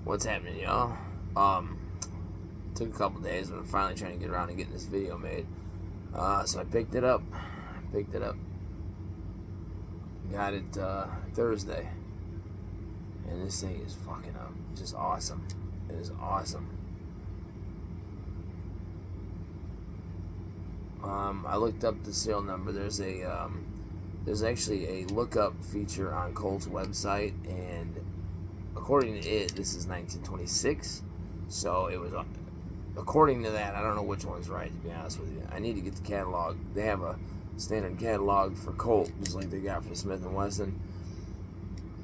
What's happening, y'all? Took a couple days, but I'm finally trying to get around to getting this video made. So I picked it up. Got it Thursday, and this thing is fucking up. Just awesome. It is awesome. I looked up the serial number. There's actually a lookup feature on Colt's website, and according to it, this is 1926. So it was, according to that, I don't know which one's right, to be honest with you. I need to get the catalog. They have a standard catalog for Colt, just like they got for Smith & Wesson.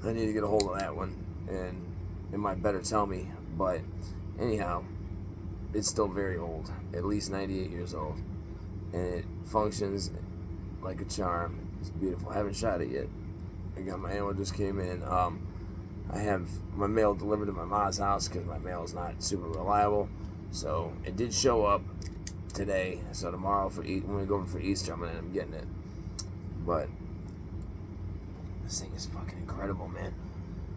I need to get a hold of that one, and it might better tell me. But anyhow, it's still very old, at least 98 years old. And it functions like a charm. It's beautiful. I haven't shot it yet. I got my ammo, just came in. I have my mail delivered to my mom's house because my mail is not super reliable. So it did show up today. So tomorrow when we go over for Easter, I'm gonna end up getting it. But this thing is fucking incredible, man.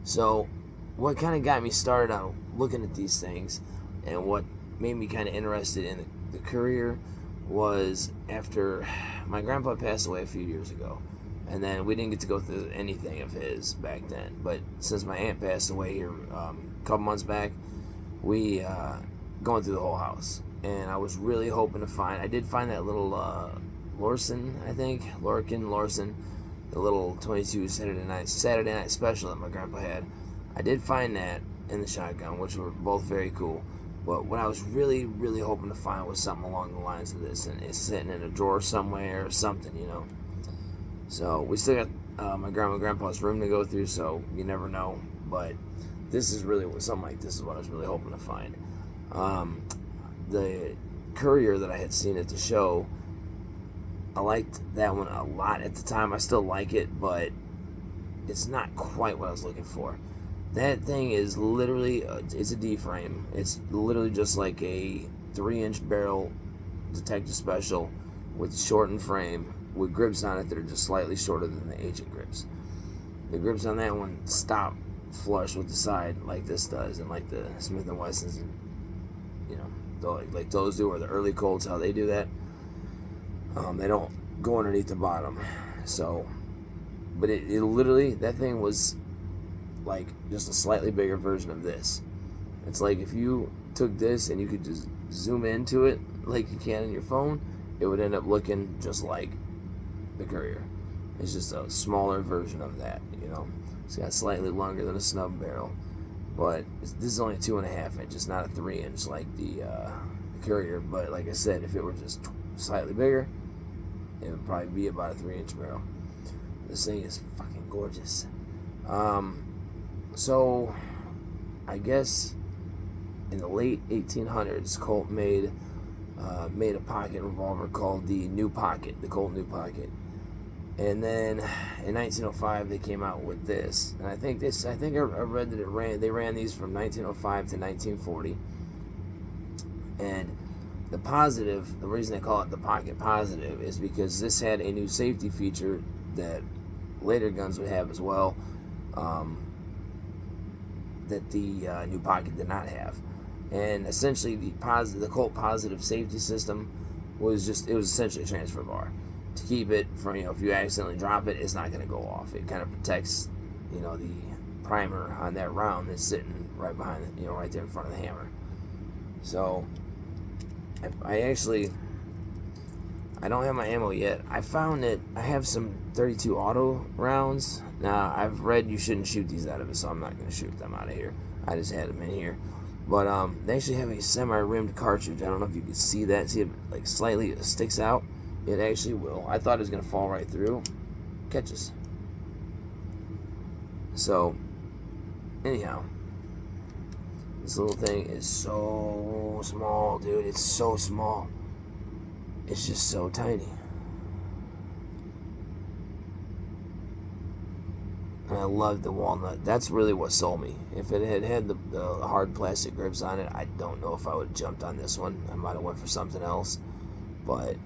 So what kind of got me started on looking at these things, and what made me kind of interested in the career, was after my grandpa passed away a few years ago. And then we didn't get to go through anything of his back then. But since my aunt passed away here a couple months back, we going through the whole house. And I was really hoping to find, I did find that little Lorson, the little 22 Saturday night special that my grandpa had. I did find that in the shotgun, which were both very cool. But what I was really, really hoping to find was something along the lines of this, and it's sitting in a drawer somewhere or something, you know. So we still got my grandma and grandpa's room to go through, so you never know. But this is really something like this is what I was really hoping to find. The Courier that I had seen at the show, I liked that one a lot at the time. I still like it, but it's not quite what I was looking for. That thing is literally, it's a D-frame. It's literally just like a 3-inch barrel detective special with shortened frame with grips on it that are just slightly shorter than the agent grips. The grips on that one stop flush with the side like this does, and like the Smith & Wessons, and you know, like those do, or the early Colts, how they do that. They don't go underneath the bottom. So, but it literally, that thing was like just a slightly bigger version of this. It's like if you took this and you could just zoom into it like you can in your phone, it would end up looking just like the Courier. It's just a smaller version of that, you know. It's got slightly longer than a snub barrel, but this is only 2.5 inches, not a 3-inch like the Courier. But like I said, if it were just slightly bigger, it would probably be about a 3-inch barrel. This thing is fucking gorgeous. So, I guess in the late 1800s, Colt made a pocket revolver called the New Pocket, the Colt New Pocket. And then in 1905, they came out with this. And I think I read that they ran these from 1905 to 1940. And the reason they call it the Pocket Positive is because this had a new safety feature that later guns would have as well. That the New Pocket did not have. And essentially the Colt Positive safety system was essentially a transfer bar to keep it from, you know, if you accidentally drop it, it's not going to go off. It kind of protects, you know, the primer on that round that's sitting right behind it, you know, right there in front of the hammer. So I don't have my ammo yet. I found that I have some 32 auto rounds. Now, I've read you shouldn't shoot these out of it, so I'm not going to shoot them out of here. I just had them in here. But they actually have a semi-rimmed cartridge. I don't know if you can see that. See if it like slightly sticks out? It actually will. I thought it was going to fall right through. Catches. So, anyhow, this little thing is so small, dude. It's so small. It's just so tiny. And I love the walnut. That's really what sold me. If it had the hard plastic grips on it, I don't know if I would have jumped on this one. I might have went for something else. But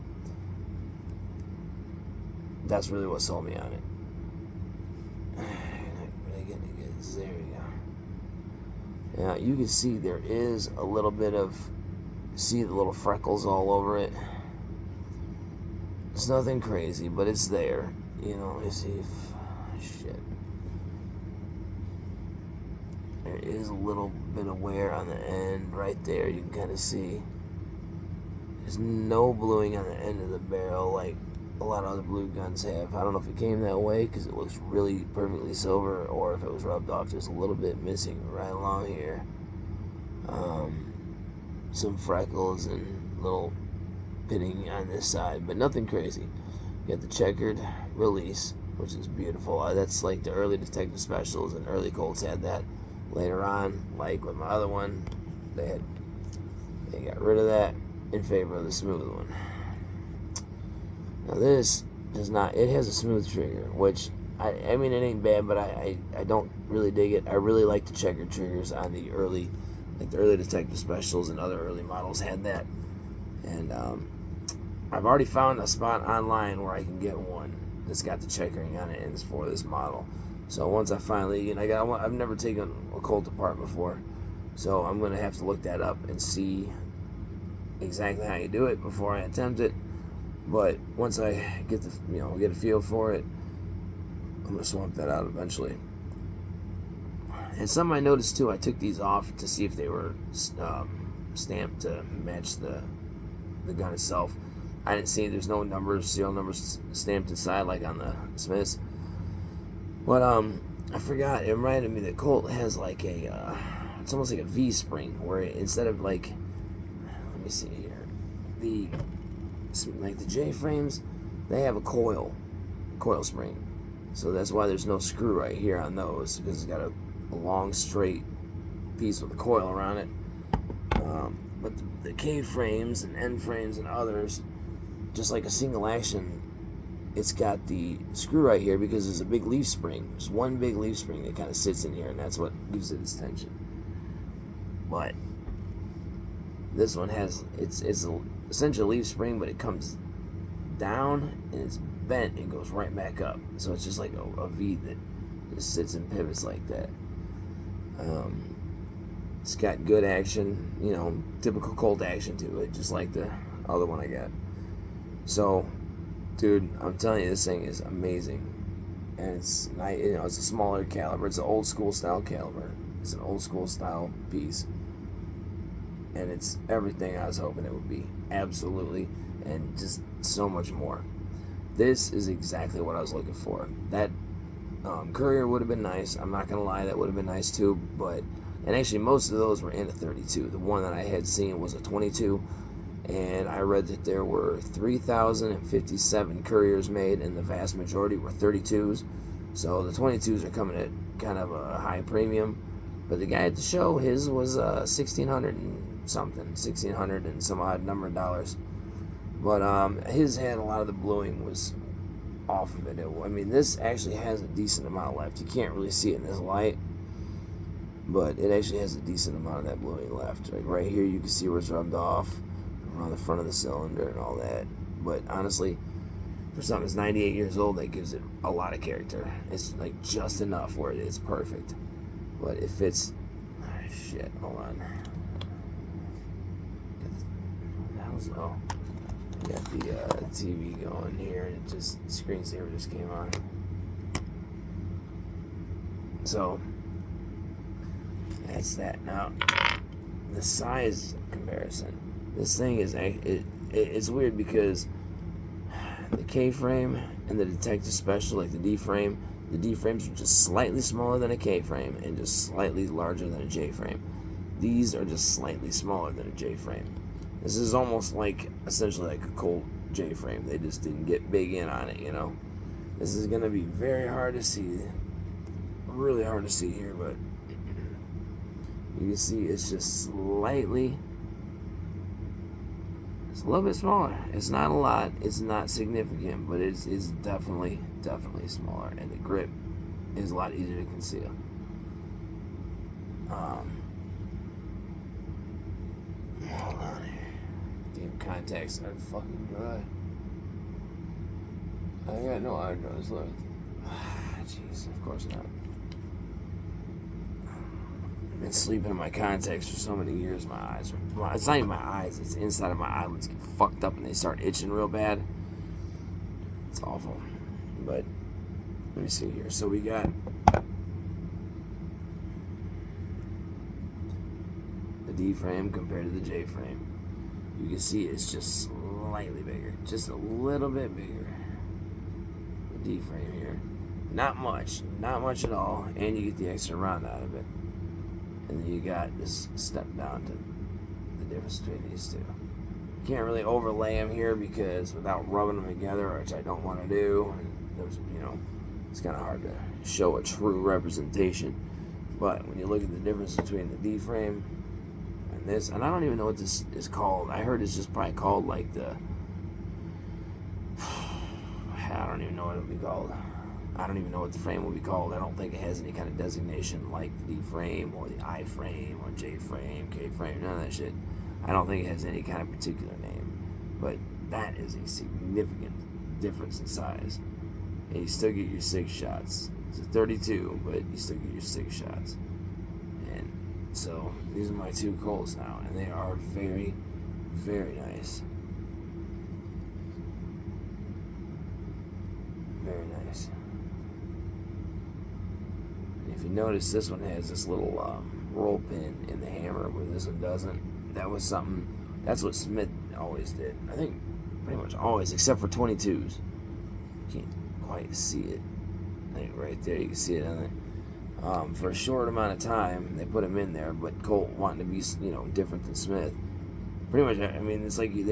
that's really what sold me on it. Really getting it. There we go. Now you can see there is a little bit of, see the little freckles all over it. It's nothing crazy, but it's there. You know, you see, shit. There is a little bit of wear on the end right there. You can kind of see. There's no bluing on the end of the barrel like a lot of other blue guns have. I don't know if it came that way because it looks really perfectly silver, or if it was rubbed off. There's a little bit missing right along here. Some freckles and little pitting on this side, but nothing crazy. You got the checkered release, which is beautiful. That's like the early Detective Specials, and early Colts had that. Later on, like with my other one, they got rid of that in favor of the smooth one. Now this does not, it has a smooth trigger, which I mean, it ain't bad, but I don't really dig it. I really like the checkered triggers on the early, like the early Detective Specials and other early models had that. And I've already found a spot online where I can get one that's got the checkering on it, and it's for this model. So once I finally, you know, I've never taken a Colt apart before, so I'm gonna have to look that up and see exactly how you do it before I attempt it. But once I get the, you know, get a feel for it, I'm gonna swap that out eventually. And something I noticed too, I took these off to see if they were stamped to match the gun itself. I didn't see, there's no numbers, serial numbers stamped inside like on the Smiths. But I forgot, it reminded me that Colt has like a, it's almost like a V spring, where instead of like, let me see here, like the J frames, they have a coil spring. So that's why there's no screw right here on those, because it's got a long straight piece with a coil around it. But the K frames and N frames and others, just like a single action, it's got the screw right here because there's a big leaf spring. There's one big leaf spring that kind of sits in here, and that's what gives it its tension. But this one has, it's essentially a leaf spring, but it comes down and it's bent and goes right back up. So it's just like a V that just sits and pivots like that. It's got good action, you know, typical Colt action to it, just like the other one I got. So, dude, I'm telling you, this thing is amazing. And it's, you know, it's a smaller caliber. It's an old school style caliber. It's an old school style piece. And it's everything I was hoping it would be. Absolutely. And just so much more. This is exactly what I was looking for. That Courier would have been nice. I'm not going to lie, that would have been nice too. But, and actually most of those were in a 32. The one that I had seen was a 22. And I read that there were 3,057 Couriers made, and the vast majority were 32s. So the 22s are coming at kind of a high premium. But the guy at the show, his was $1,600 and something, $1,600 and some odd number of dollars. But his had a lot of the bluing was off of it. I mean, this actually has a decent amount left. You can't really see it in this light, but it actually has a decent amount of that bluing left. Like right here, you can see where it's rubbed off around the front of the cylinder and all that. But honestly, for something that's 98 years old, that gives it a lot of character. It's like just enough where it's perfect. But if it's, shit, hold on. Oh, got the TV going here, and it just, screensaver just came on. So that's that. Now, the size comparison. This thing is, it's weird because the K-frame and the Detective Special, like the D-frame, the D-frames are just slightly smaller than a K-frame and just slightly larger than a J-frame. These are just slightly smaller than a J-frame. This is almost like, essentially like a Colt J-frame. They just didn't get big in on it, you know. This is going to be very hard to see. Really hard to see here, but you can see it's just slightly, it's a little bit smaller. It's not a lot. It's not significant, but it's definitely smaller. And the grip is a lot easier to conceal. Hold on here. Damn contacts are fucking dry. I got no eyebrows left. Jeez, of course not. been sleeping in my contacts for so many years. My eyes are, well, it's not even my eyes, it's inside of my eyelids get fucked up and they start itching real bad. It's awful. But let me see here. So we got the D frame compared to the J frame. You can see it's just slightly bigger, just a little bit bigger. The D frame here, not much at all, and you get the extra round out of it. And then you got this step down to the difference between these two. You can't really overlay them here because without rubbing them together, which I don't want to do, there's, it's kind of hard to show a true representation. But when you look at the difference between the D frame and this, and I don't even know what this is called. I heard it's just probably called like the, I don't even know what it would be called. I don't even know what the frame will be called. I don't think it has any kind of designation like the D frame or the I frame or J frame, K frame, none of that shit. I don't think it has any kind of particular name. But that is a significant difference in size. And you still get your 6 shots. It's a 32, but you still get your 6 shots. And so these are my 2 Colts now, and they are very, very nice. Very nice. If you notice, this one has this little roll pin in the hammer where this one doesn't. That was something, that's what Smith always did. I think pretty much always, except for 22s. You can't quite see it. I think right there, you can see it on there. For a short amount of time, they put them in there, but Colt wanting to be, different than Smith. Pretty much, I mean, it's like, I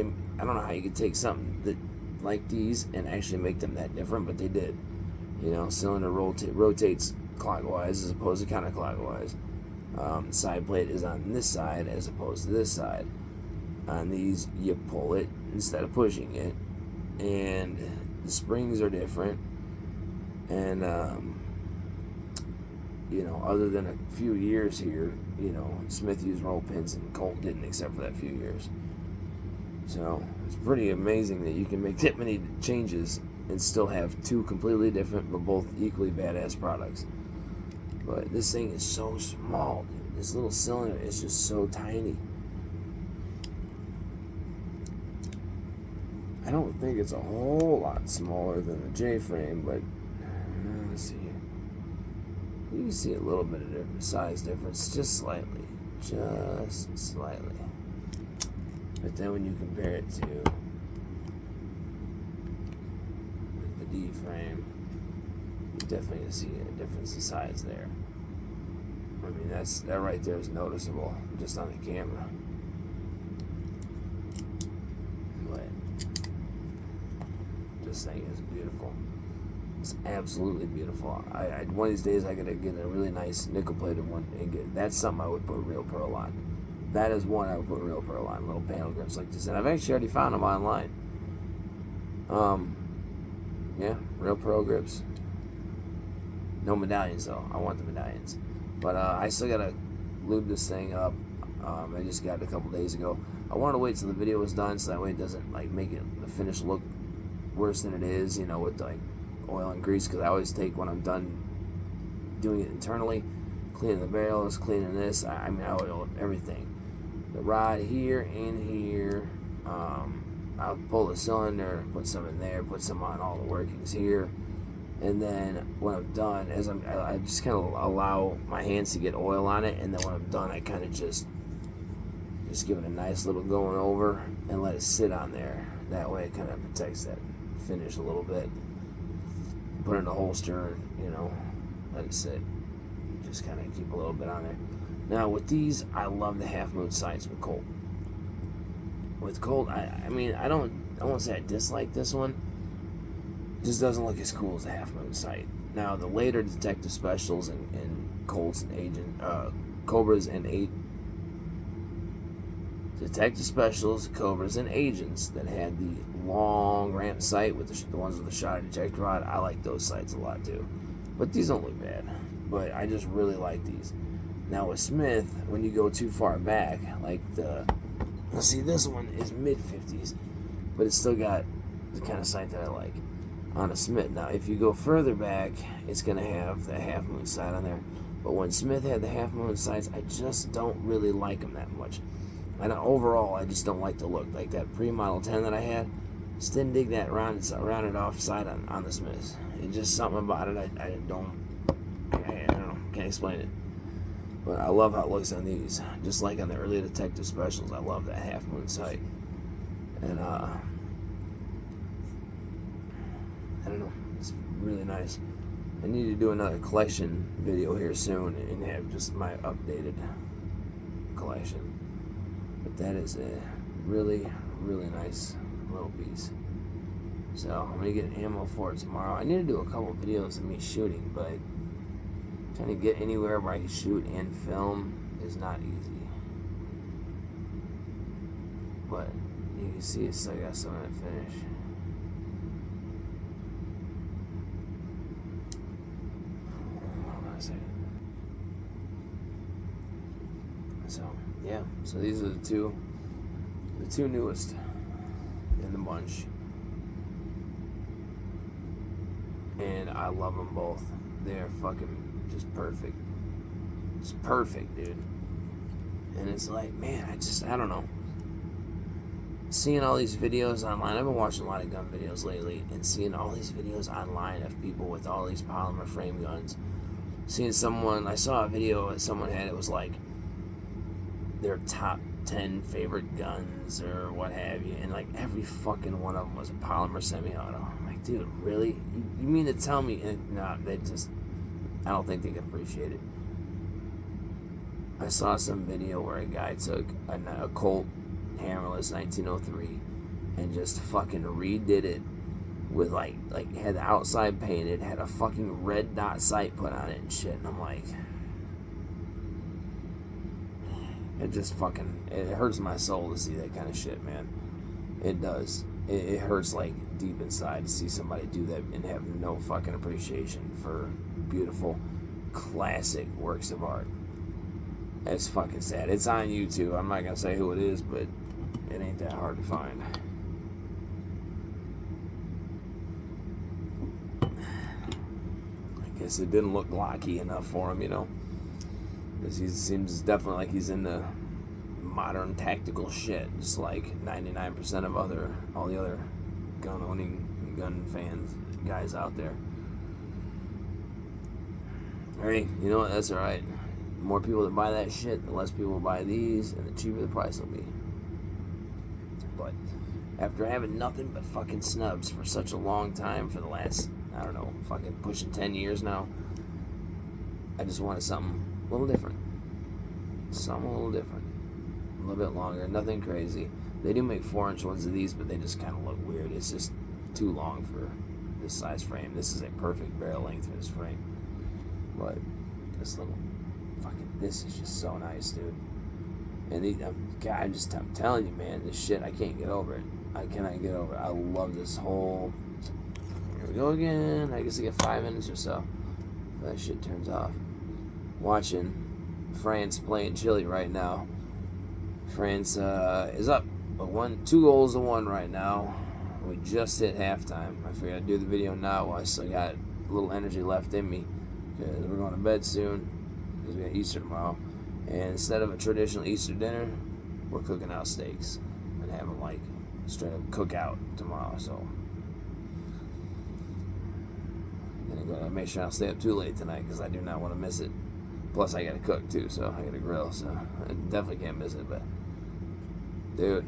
don't know how you could take something that like these and actually make them that different, but they did. Cylinder rotates clockwise as opposed to counterclockwise. Side plate is on this side as opposed to this side. On these, you pull it instead of pushing it, and the springs are different. And other than a few years here, Smith used roll pins and Colt didn't, except for that few years. So it's pretty amazing that you can make that many changes and still have 2 completely different but both equally badass products. But this thing is so small, dude. This little cylinder is just so tiny. I don't think it's a whole lot smaller than the J frame, but let's see here. You can see a little bit of size difference, just slightly. Just slightly. But then when you compare it to the D frame, you definitely see a difference in size there. I mean, that right there is noticeable just on the camera. But this thing is beautiful. It's absolutely beautiful. I one of these days I gotta get a really nice nickel-plated one and get. That's something I would put real pearl on. That is one I would put real pearl on. Little panel grips like this, and I've actually already found them online. Yeah, real pearl grips. No medallions though. I want the medallions, but I still gotta lube this thing up. I just got it a couple days ago. I wanted to wait till the video was done, so that way it doesn't make it the finished look worse than it is. With oil and grease, because I always take when I'm done doing it internally, cleaning the barrels, cleaning this. I oil everything. The rod here and here. I'll pull the cylinder, put some in there, put some on all the workings here, and then when I'm done, I just kind of allow my hands to get oil on it, and then when I'm done, I kind of just give it a nice little going over and let it sit on there. That way, it kind of protects that finish a little bit. Put it in the holster, let it sit. Just kind of keep a little bit on there. Now with these, I love the half moon sights with Colt. With Colt, I won't say I dislike this one. It just doesn't look as cool as the half moon sight. Now the later detective specials and Colts and Cobras and detective specials, Cobras and agents that had the long ramp sight with the ones with the shot ejector rod. I like those sights a lot too, but these don't look bad. But I just really like these. Now with Smith, when you go too far back, let's see, this one is mid 50s, but it's still got the kind of sight that I like on a Smith. Now if you go further back, it's gonna have the half moon sight on there. But when Smith had the half moon sights, I just don't really like them that much. And overall, I just don't like the look. Like that pre-model 10 that I had, just didn't dig that rounded off side on the Smiths. It's just something about it I don't know, can't explain it. But I love how it looks on these. Just like on the early detective specials, I love that half moon sight. And I don't know, it's really nice. I need to do another collection video here soon and have just my updated collection. But that is a really, really nice little piece. So I'm gonna get ammo for it tomorrow. I need to do a couple videos of me shooting, but trying to get anywhere where I can shoot and film is not easy. But you can see it's still got some of that finish. So yeah, so these are the two newest in the bunch, and I love them both. They're fucking just perfect. It's perfect, dude. And it's like, man, I don't know. Seeing all these videos online, I've been watching a lot of gun videos lately, and seeing all these videos online of people with all these polymer frame guns. Seeing someone, I saw a video that someone had, it was like their top 10 favorite guns or what have you, and like every fucking one of them was a polymer semi-auto. I'm like, dude, really? You mean to tell me? Nah, I don't think they can appreciate it. I saw some video where a guy took a Colt hammerless 1903 and just fucking redid it with like had the outside painted, had a fucking red dot sight put on it and shit, and I'm like, it just fucking, it hurts my soul to see that kind of shit, man. It does. It hurts like deep inside to see somebody do that and have no fucking appreciation for beautiful, classic works of art. It's fucking sad. It's on YouTube. I'm not gonna say who it is, but it ain't that hard to find. I guess it didn't look Glocky enough for him, you know. Because he seems definitely like he's into modern tactical shit, just like 99% of all the other gun-owning, gun fans, guys out there. Hey, you know what? That's alright. The more people that buy that shit, the less people buy these, and the cheaper the price will be. But after having nothing but fucking snubs for such a long time, for the last, I don't know, fucking pushing 10 years now, I just wanted something a little different. Something a little different. A little bit longer. Nothing crazy. They do make 4-inch ones of these, but they just kind of look weird. It's just too long for this size frame. This is a perfect barrel length for this frame. But this little fucking, this is just so nice, dude. And I'm telling you, man, this shit, I can't get over it. I cannot get over it. I love this whole, here we go again. I guess I get 5 minutes or so before that shit turns off. Watching France playing Chile right now. France is up 2 goals to 1 right now. We just hit halftime. I figured I'd do the video now while I still got a little energy left in me, because we're going to bed soon, because we got Easter tomorrow. And instead of a traditional Easter dinner, we're cooking out steaks and having like straight up cookout tomorrow. So I'm gonna go make sure I don't stay up too late tonight, because I do not want to miss it. Plus I gotta cook too, so I gotta grill, so I definitely can't miss it. But dude,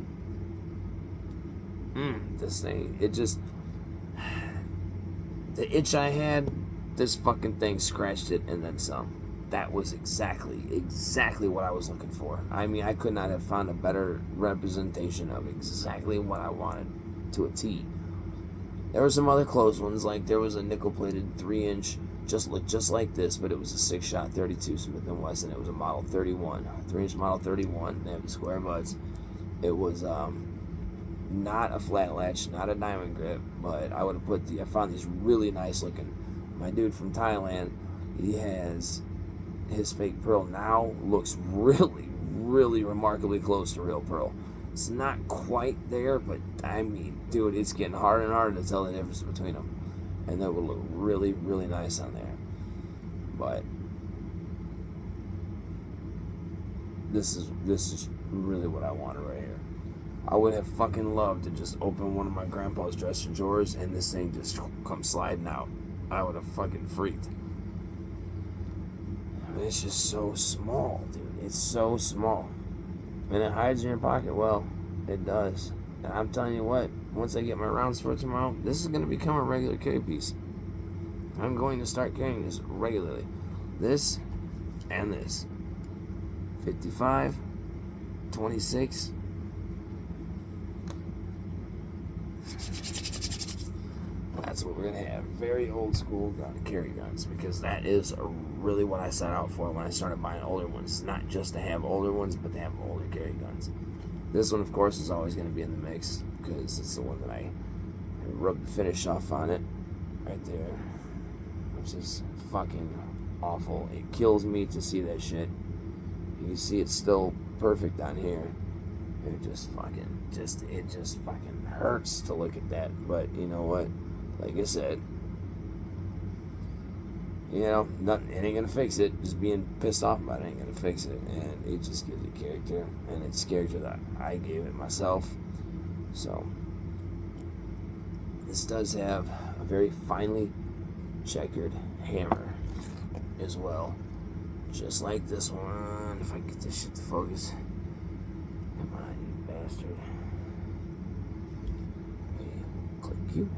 this thing, it just, the itch I had, this fucking thing scratched it and then some. That was exactly what I was looking for. I mean, I could not have found a better representation of exactly what I wanted to a T. There were some other close ones, like there was a nickel-plated 3-inch, looked just like this, but it was a 6-shot 32 Smith & Wesson. It was a model 31, 3-inch model 31. They have the square butts. It was not a flat latch, not a diamond grip, but I would have I found these really nice looking. My dude from Thailand, he has his fake pearl now looks really, really remarkably close to real pearl. It's not quite there, but I mean, dude, it's getting harder and harder to tell the difference between them. And that would look really, really nice on there. But this is really what I wanted right here. I would have fucking loved to just open one of my grandpa's dresser drawers and this thing just come sliding out. I would have fucking freaked. I mean, it's just so small, dude. It's so small. And it hides in your pocket. Well, it does. And I'm telling you what, once I get my rounds for it tomorrow, this is going to become a regular carry piece. I'm going to start carrying this regularly. This and this. 55, 26. That's what we're going to have. Very old school gun carry guns, because that is really what I set out for when I started buying older ones. Not just to have older ones, but to have older carry guns. This one, of course, is always going to be in the mix, because it's the one that I rubbed the finish off on it right there, which is fucking awful. It kills me to see that shit. You can see it's still perfect on here. It just fucking hurts to look at that. But you know what? Like I said, you know, nothing. It ain't gonna fix it. Just being pissed off about it ain't gonna fix it. And it just gives it character, and it's character that I gave it myself. So this does have a very finely checkered hammer as well, just like this one. If I get this shit to focus, come on, you bastard. Click you,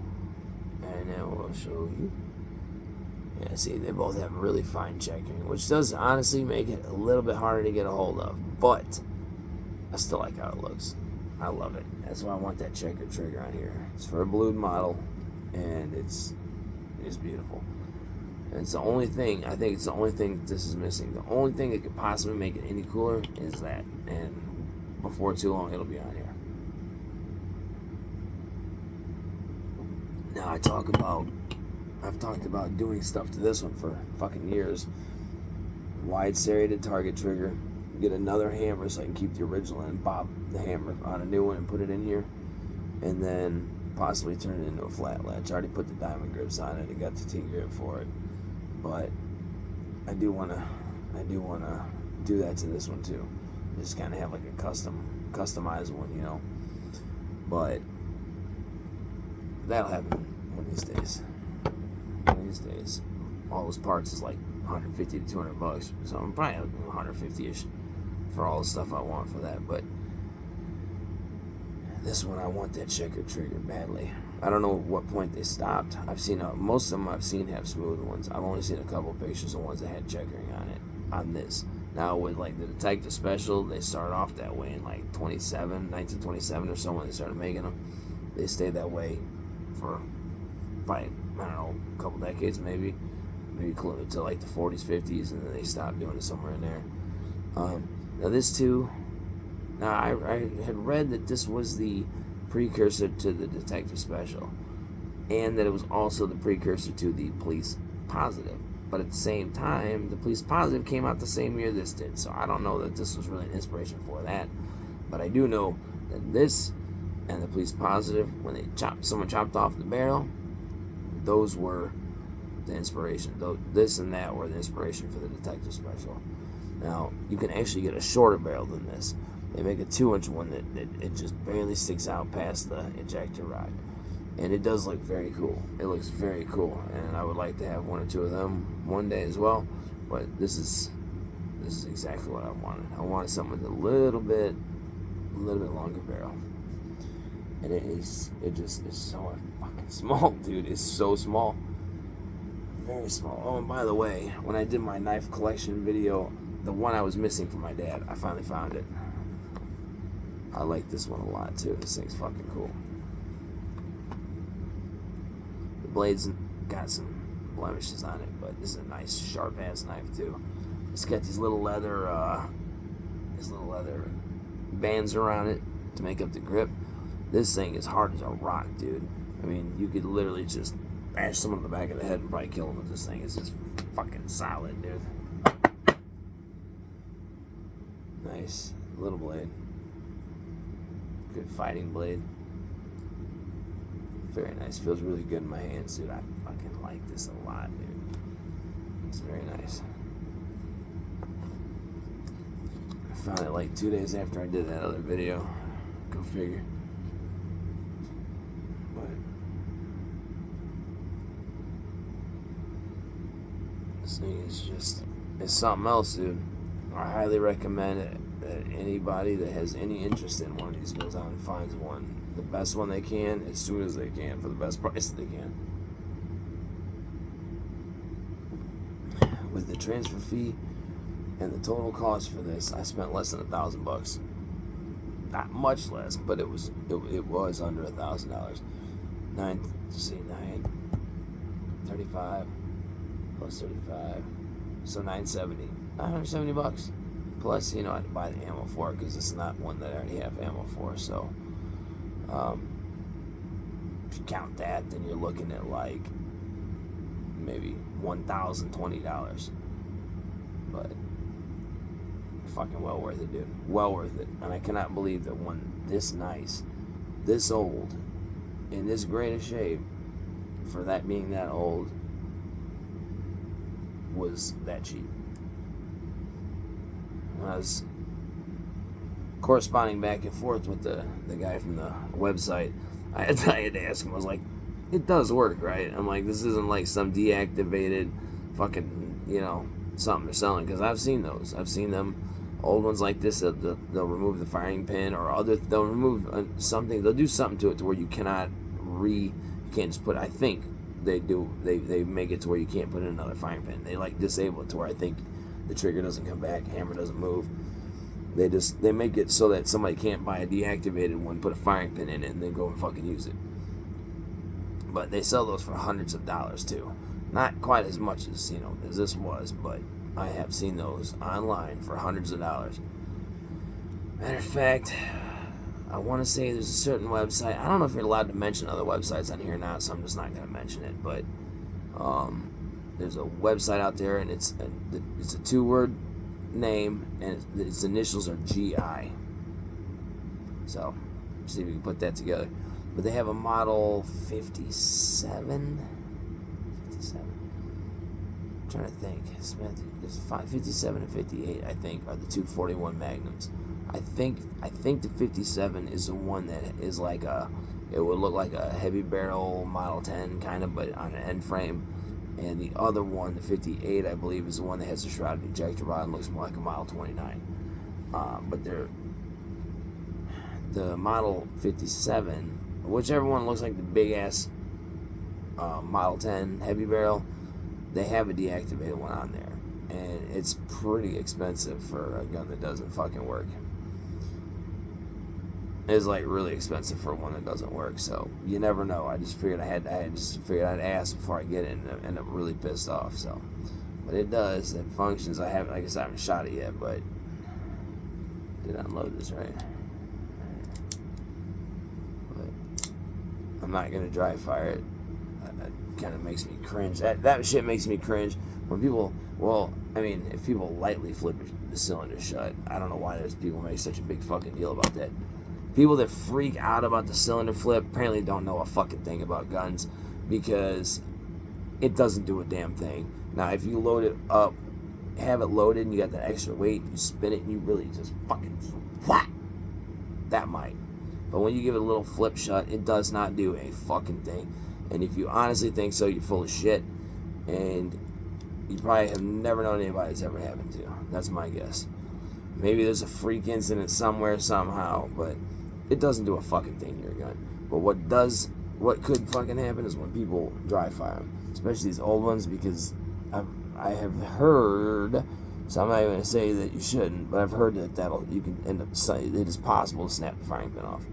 and then we'll show you. Yeah, see, they both have really fine checkering, which does honestly make it a little bit harder to get a hold of, but I still like how it looks. I love it. That's why I want that checkered trigger on here. It's for a blued model, and it's beautiful. And it's the only thing, I think it's the only thing that this is missing. The only thing that could possibly make it any cooler is that, and before too long it'll be on here. Now I've talked about doing stuff to this one for fucking years. Wide serrated target trigger. Get another hammer so I can keep the original and bob the hammer on a new one and put it in here. And then possibly turn it into a flat latch. I already put the diamond grips on it. I got the T-grip for it. But I do wanna do that to this one too. Just kinda have like a customized one, you know. But that'll happen one of these days. One of these days. All those parts is like 150 to 200 bucks. So I'm probably 150-ish for all the stuff I want for that. But this one, I want that checkered trigger badly. I don't know at what point they stopped. I've seen most of them I've seen have smooth ones. I've only seen a couple of pictures of ones that had checkering on it, on this. Now with like the Detective Special, they started off that way in like 1927 or so when they started making them. They stayed that way for probably, I don't know, a couple decades maybe close to like the 40s, 50s, and then they stopped doing it somewhere in there. Now this too, now I had read that this was the precursor to the Detective Special, and that it was also the precursor to the Police Positive. But at the same time, the Police Positive came out the same year this did, so I don't know that this was really an inspiration for that. But I do know that this and the Police Positive, when someone chopped off the barrel, those were the inspiration. Though this and that were the inspiration for the Detective Special. Now you can actually get a shorter barrel than this. They make a 2-inch one that it just barely sticks out past the ejector rod, and it does look very cool. It looks very cool, and I would like to have 1 or 2 of them one day as well. But this is exactly what I wanted. I wanted something with a little bit longer barrel, and it just is so fucking small, dude. It's so small. Very small. Oh, and by the way, when I did my knife collection video, the one I was missing from my dad, I finally found it. I like this one a lot too. This thing's fucking cool. The blade's got some blemishes on it, but this is a nice sharp ass knife too. It's got these little leather bands around it to make up the grip. This thing is hard as a rock, dude. I mean, you could literally just bash someone in the back of the head and probably kill them with this thing. It's just fucking solid, dude. Nice little blade. Good fighting blade. Very nice. Feels really good in my hands, dude. I fucking like this a lot, dude. It's very nice. found it like 2 days after I did that other video. Go figure. But this thing is just, it's something else, dude. I highly recommend it that anybody that has any interest in one of these goes out and finds one. The best one they can, as soon as they can, for the best price they can. With the transfer fee and the total cost for this, I spent less than $1,000. Not much less, but it was under $1,000. 935 plus 35, so $970. Plus, you know, I had to buy the ammo for it because it's not one that I already have ammo for. So, if you count that, then you're looking at like maybe $1,020. But fucking well worth it, dude. Well worth it. And I cannot believe that one this nice, this old, in this great a shape, for that being that old, was that cheap. When I was corresponding back and forth with the guy from the website, I had to ask him, I was like, it does work, right? I'm like, this isn't like some deactivated fucking, you know, something they're selling, because I've seen those. I've seen them, old ones like this, they'll remove the firing pin, or they'll remove something, they'll do something to it to where you cannot you can't just put, I think they do, they make it to where you can't put in another firing pin. They like disable it to where I think the trigger doesn't come back, hammer doesn't move. They make it so that somebody can't buy a deactivated one, put a firing pin in it, and then go and fucking use it. But they sell those for hundreds of dollars too. Not quite as much as, you know, as this was, but I have seen those online for hundreds of dollars. Matter of fact, I want to say there's a certain website. I don't know if you're allowed to mention other websites on here or not, so I'm just not going to mention it. But there's a website out there, and it's a two-word name, and its initials are GI. So, see if we can put that together. But they have a model 57. I'm trying to think. There's 57 and 58, I think, are the 241 Magnums. I think the 57 is the one that is like it would look like a heavy barrel Model 10 kind of, but on an end frame. And the other one, the 58, I believe, is the one that has the shrouded ejector rod and looks more like a Model 29. But the Model 57, whichever one looks like the big ass Model 10 heavy barrel, they have a deactivated one on there, and it's pretty expensive for a gun that doesn't fucking work. It's like really expensive for one that doesn't work, so you never know. I just figured I'd ask before I get it, and end up really pissed off. So, but it does. It functions. I haven't shot it yet, but did unload this right. But I'm not gonna dry fire it. That kind of makes me cringe. That shit makes me cringe when people. Well, I mean, if people lightly flip the cylinder shut, I don't know why there's people make such a big fucking deal about that. People that freak out about the cylinder flip apparently don't know a fucking thing about guns, because it doesn't do a damn thing. Now, if you load it up, have it loaded, and you got that extra weight, you spin it, and you really just fucking whack, that might. But when you give it a little flip shut, it does not do a fucking thing. And if you honestly think so, you're full of shit, and you probably have never known anybody it's ever happened to. That's my guess. Maybe there's a freak incident somewhere, somehow, but it doesn't do a fucking thing to your gun. But what could fucking happen is when people dry fire them, especially these old ones, because I have heard, so I'm not even going to say that you shouldn't, but I've heard that you can end up, it is possible to snap the firing pin off.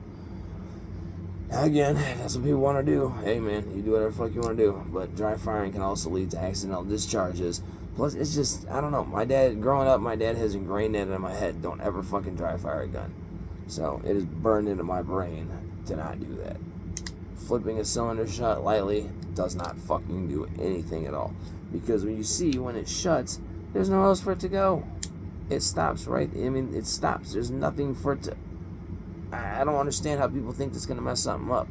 Again, if that's what people want to do, hey man, you do whatever the fuck you want to do. But dry firing can also lead to accidental discharges. Plus, it's just, I don't know, growing up, my dad has ingrained that in my head, don't ever fucking dry fire a gun. So, it is burned into my brain to not do that. Flipping a cylinder shut lightly does not fucking do anything at all. Because when it shuts, there's nowhere else for it to go. It stops it stops. There's nothing for it to... I don't understand how people think that's going to mess something up.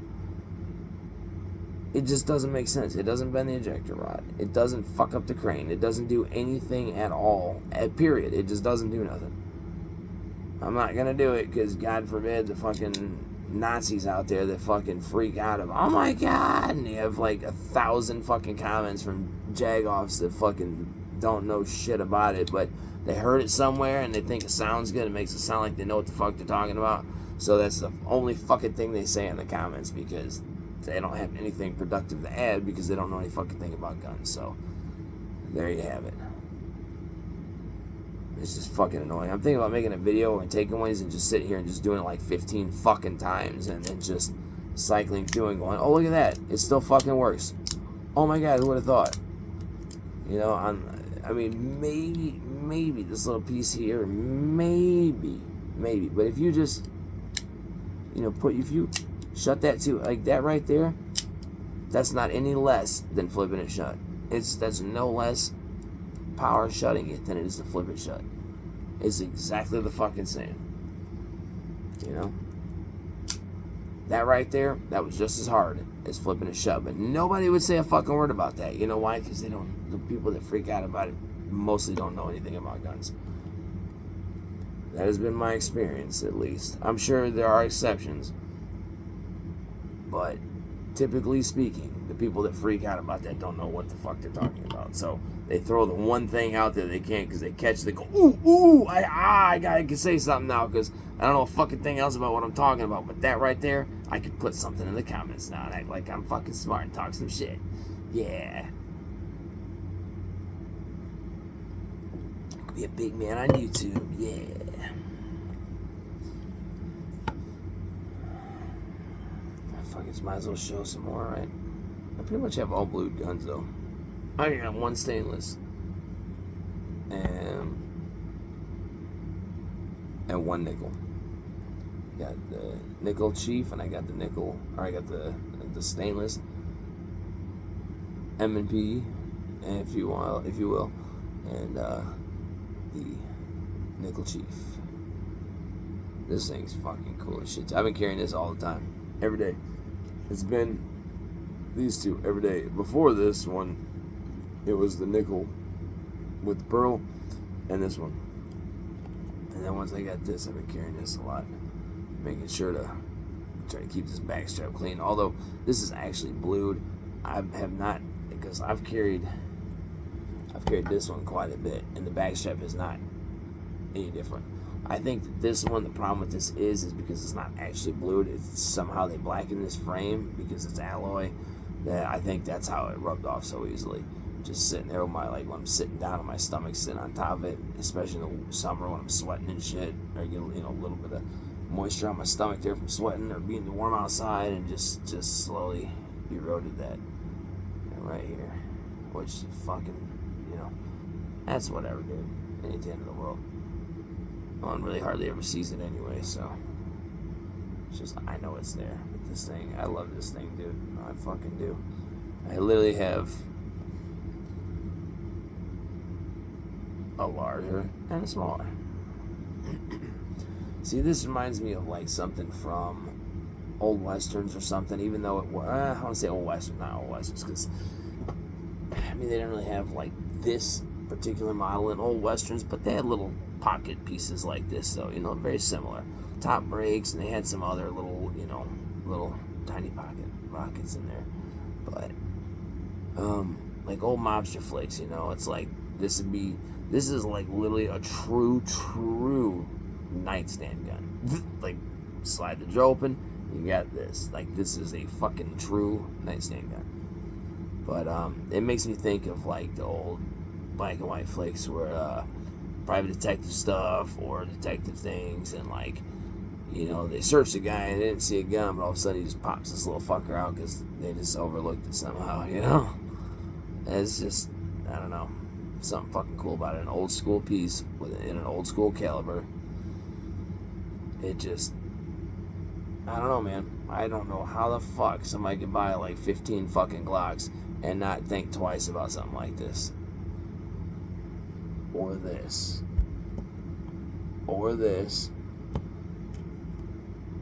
It just doesn't make sense. It doesn't bend the ejector rod. It doesn't fuck up the crane. It doesn't do anything at all. Period. It just doesn't do nothing. I'm not gonna do it because God forbid the fucking Nazis out there that fucking freak out of, oh my god, and you have like 1,000 fucking comments from jagoffs that fucking don't know shit about it, but they heard it somewhere and they think it sounds good. It makes it sound like they know what the fuck they're talking about. So that's the only fucking thing they say in the comments, because they don't have anything productive to add because they don't know any fucking thing about guns. So there you have it. It's just fucking annoying. I'm thinking about making a video and taking ones and just sit here and just doing it like 15 fucking times and then just cycling through and going, oh, look at that. It still fucking works. Oh my god, who would have thought? You know, I mean, maybe this little piece here, maybe. But if you just, you know, if you shut that too, like that right there, that's not any less than flipping it shut. That's no less power shutting it than it is to flip it shut. It's exactly the fucking same. You know? That right there, that was just as hard as flipping it shut. But nobody would say a fucking word about that. You know why? Because the people that freak out about it mostly don't know anything about guns. That has been my experience, at least. I'm sure there are exceptions. But typically speaking, the people that freak out about that don't know what the fuck they're talking about. So they throw the one thing out there they can't because they catch it. They go, ooh, I can say something now because I don't know a fucking thing else about what I'm talking about. But that right there, I could put something in the comments now and act like I'm fucking smart and talk some shit. Yeah. I could be a big man on YouTube. Yeah. Fuck it, might as well show some more, right? I pretty much have all blued guns though. I got one stainless and one nickel. Got the nickel Chief and I got the nickel, or I got the stainless M&P, and if you will, and the nickel Chief. This thing's fucking cool as shit. I've been carrying this all the time, every day. It's been these two every day. Before this one, it was the nickel with the pearl and this one. And then once I got this, I've been carrying this a lot, making sure to try to keep this back strap clean. Although this is actually blued, I have not, because I've carried this one quite a bit, and the back strap is not any different. I think that this one, the problem with this is because it's not actually blued. It's somehow they blacken this frame because it's alloy. That I think that's how it rubbed off so easily. Just sitting there with my, like when I'm sitting down on my stomach, sitting on top of it, especially in the summer when I'm sweating and shit, or get, you know, a little bit of moisture on my stomach there from sweating or being warm outside, and just slowly eroded that right here, which fucking, you know, that's whatever, dude. It ain't the end of the world. No one really hardly ever sees it anyway, so it's just, I know it's there. But this thing, I love this thing, dude. I fucking do. I literally have a larger and a smaller. See, this reminds me of like something from old westerns or something, even though I want to say old westerns, not old westerns, because I mean they didn't really have like this particular model in old westerns, but they had little pocket pieces like this, so you know, very similar top brakes, and they had some other little, you know, little tiny pocket rockets in there. But like old mobster flicks, you know, it's like this is like literally a true nightstand gun. Like slide the door open, you got this. Like this is a fucking true nightstand gun. But it makes me think of like the old black and white flicks where private detective stuff or detective things, and like, you know, they searched the guy and they didn't see a gun, but all of a sudden he just pops this little fucker out because they just overlooked it somehow, you know? It's just, I don't know, something fucking cool about it. An old school piece in an old school caliber. It just, I don't know, man. I don't know how the fuck somebody could buy like 15 fucking Glocks and not think twice about something like this. Or this. Or this.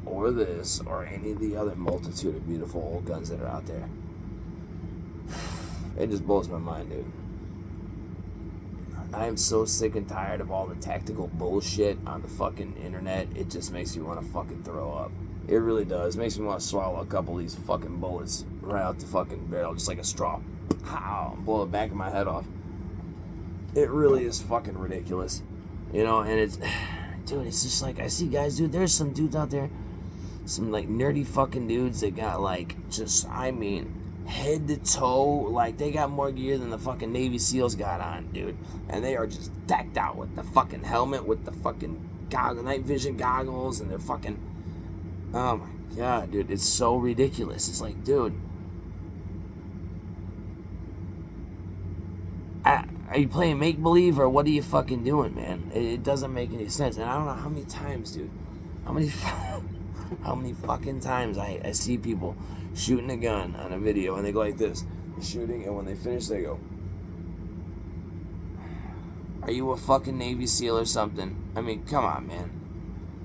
Or this. Or any of the other multitude of beautiful old guns that are out there. It just blows my mind, dude. I am so sick and tired of all the tactical bullshit on the fucking internet. It just makes me want to fucking throw up. It really does. It makes me want to swallow a couple of these fucking bullets right out the fucking barrel, just like a straw. Pow! Blow the back of my head off. It really is fucking ridiculous. You know, and it's... Dude, it's just like, I see guys, dude, there's some dudes out there, some like nerdy fucking dudes that got like, just, I mean, head to toe, like they got more gear than the fucking Navy SEALs got on, dude. And they are just decked out with the fucking helmet, with the fucking night vision goggles, and they're fucking, oh my god, dude, it's so ridiculous. It's like, dude, are you playing make-believe, or what are you fucking doing, man? It doesn't make any sense. And I don't know how many times, dude, how many fucking times I see people shooting a gun on a video, and they go like this, shooting, and when they finish, they go, are you a fucking Navy SEAL or something? I mean, come on, man.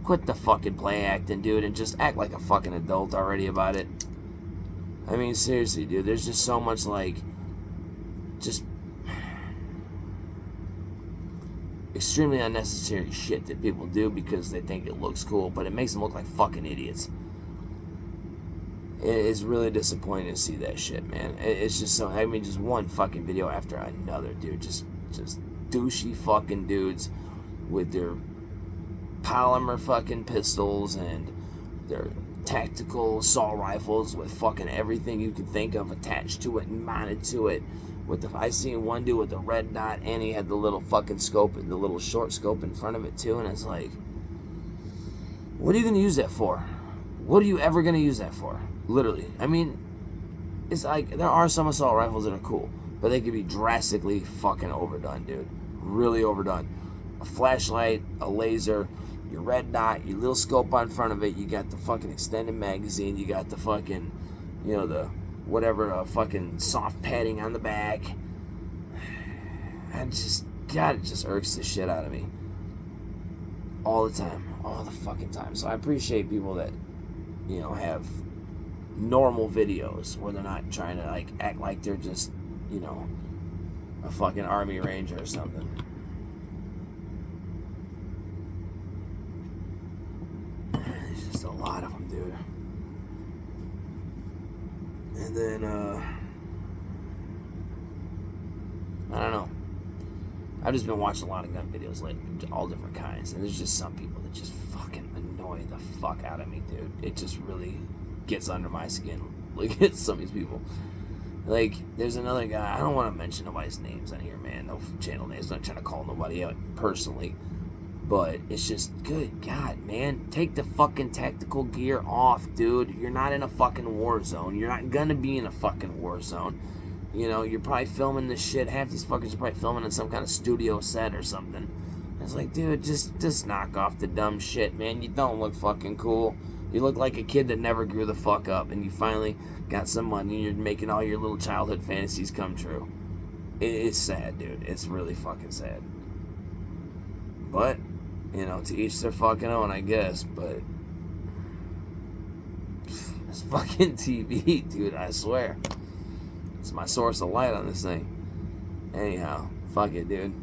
Quit the fucking play acting, dude, and just act like a fucking adult already about it. I mean, seriously, dude, there's just so much, like, just extremely unnecessary shit that people do because they think it looks cool, but it makes them look like fucking idiots. It's really disappointing to see that shit, man. It's just so, I mean, just one fucking video after another, dude. Just douchey fucking dudes with their polymer fucking pistols and their tactical assault rifles with fucking everything you can think of attached to it and mounted to it. I seen one dude with the red dot, and he had the little fucking scope, the little short scope in front of it too, and it's like, what are you gonna use that for? What are you ever gonna use that for? Literally. I mean, it's like, there are some assault rifles that are cool, but they could be drastically fucking overdone, dude. Really overdone. A flashlight, a laser, your red dot, your little scope on front of it, you got the fucking extended magazine, you got the fucking, you know, the whatever, fucking soft padding on the back. God, it just irks the shit out of me. All the time. All the fucking time. So I appreciate people that, you know, have normal videos where they're not trying to, like, act like they're just, you know, a fucking Army Ranger or something. There's just a lot of them, dude. And then, I don't know. I've just been watching a lot of gun videos lately, all different kinds, and there's just some people that just fucking annoy the fuck out of me, dude. It just really gets under my skin. Look at some of these people. Like, there's another guy, I don't want to mention nobody's names on here, man, no channel names, I'm not trying to call nobody out personally, but it's just, good God, man, take the fucking tactical gear off, dude. You're not in a fucking war zone. You're not gonna be in a fucking war zone. You know, you're probably filming this shit. Half these fuckers are probably filming in some kind of studio set or something. It's like, dude, just knock off the dumb shit, man. You don't look fucking cool. You look like a kid that never grew the fuck up, and you finally got some money, and you're making all your little childhood fantasies come true. It's sad, dude. It's really fucking sad. But, you know, to each their fucking own, I guess, but it's fucking TV, dude, I swear. It's my source of light on this thing. Anyhow, fuck it, dude.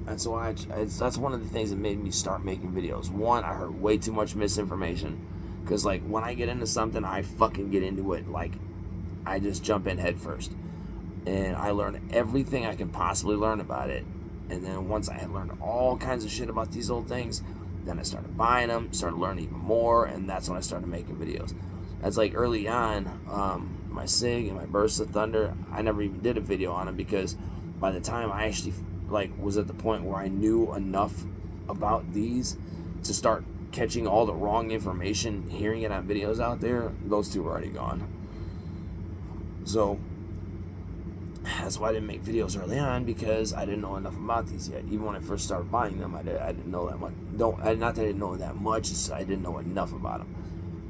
That's why that's one of the things that made me start making videos. One, I heard way too much misinformation. Because, like, when I get into something, I fucking get into it. Like, I just jump in head first. And I learn everything I can possibly learn about it. And then once I had learned all kinds of shit about these old things, then I started buying them, started learning even more, and that's when I started making videos. That's like early on, my SIG and my Burst of Thunder, I never even did a video on them because by the time I actually, like, was at the point where I knew enough about these to start catching all the wrong information, hearing it on videos out there, those two were already gone. So that's why I didn't make videos early on, because I didn't know enough about these yet. Even when I first started buying them, I didn't know that much. Not that I didn't know that much, it's I didn't know enough about them.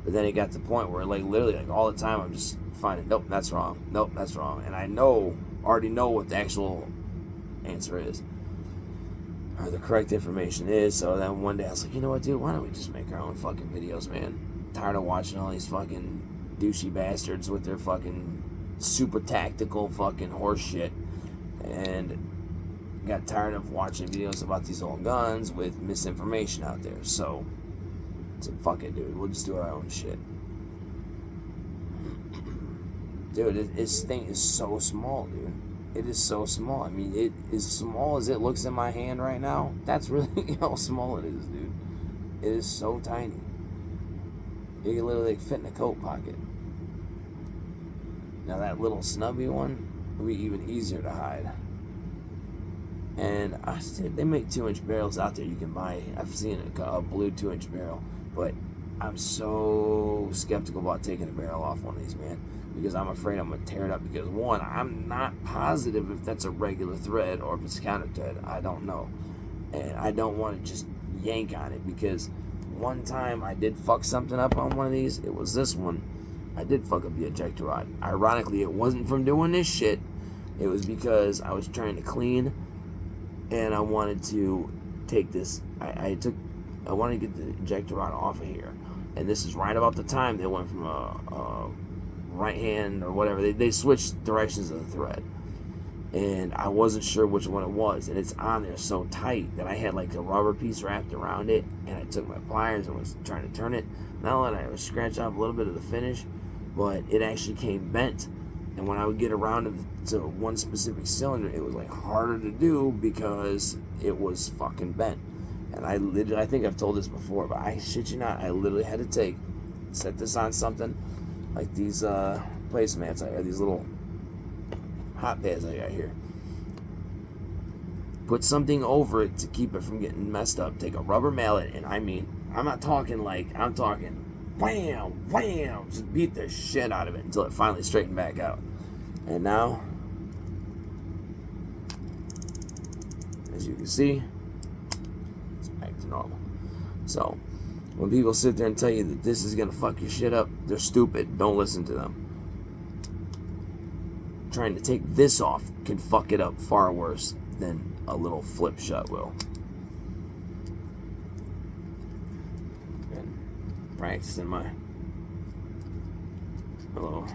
But then it got to the point where, like, literally, like, all the time I'm just finding, nope, that's wrong, nope, that's wrong. And I already know what the actual answer is, or the correct information is. So then one day I was like, you know what, dude, why don't we just make our own fucking videos, man? I'm tired of watching all these fucking douchey bastards with their fucking super tactical fucking horse shit. And got tired of watching videos about these old guns with misinformation out there. So I said, fuck it, dude. We'll just do our own shit. Dude, this thing is so small, dude. It is so small. I mean, it is small as it looks in my hand right now. That's really how small it is, dude. It is so tiny. It can literally fit in a coat pocket. Now that little snubby one will be even easier to hide. And I said they make 2-inch barrels out there you can buy. I've seen a blue 2-inch barrel, but I'm so skeptical about taking a barrel off one of these, man, because I'm afraid I'm gonna tear it up. Because one, I'm not positive if that's a regular thread or if it's counter thread. I don't know, and I don't want to just yank on it, because one time I did fuck something up on one of these. It was this one. I did fuck up the ejector rod. Ironically, it wasn't from doing this shit. It was because I was trying to clean, and I wanted to take this. I wanted to get the ejector rod off of here, and this is right about the time they went from a right hand or whatever. They switched directions of the thread, and I wasn't sure which one it was, and it's on there so tight that I had like a rubber piece wrapped around it, and I took my pliers and was trying to turn it. Not only did I scratch off a little bit of the finish, but it actually came bent. And when I would get around to one specific cylinder, it was like harder to do because it was fucking bent. And I think I've told this before, but I shit you not, I literally had to set this on something like these placemats, these little hot pads I got here. Put something over it to keep it from getting messed up. Take a rubber mallet, and I mean, I'm talking wham, wham, just beat the shit out of it until it finally straightened back out. And now, as you can see, it's back to normal. So, when people sit there and tell you that this is gonna fuck your shit up, they're stupid. Don't listen to them. Trying to take this off can fuck it up far worse than a little flip shut will. Been practicing my little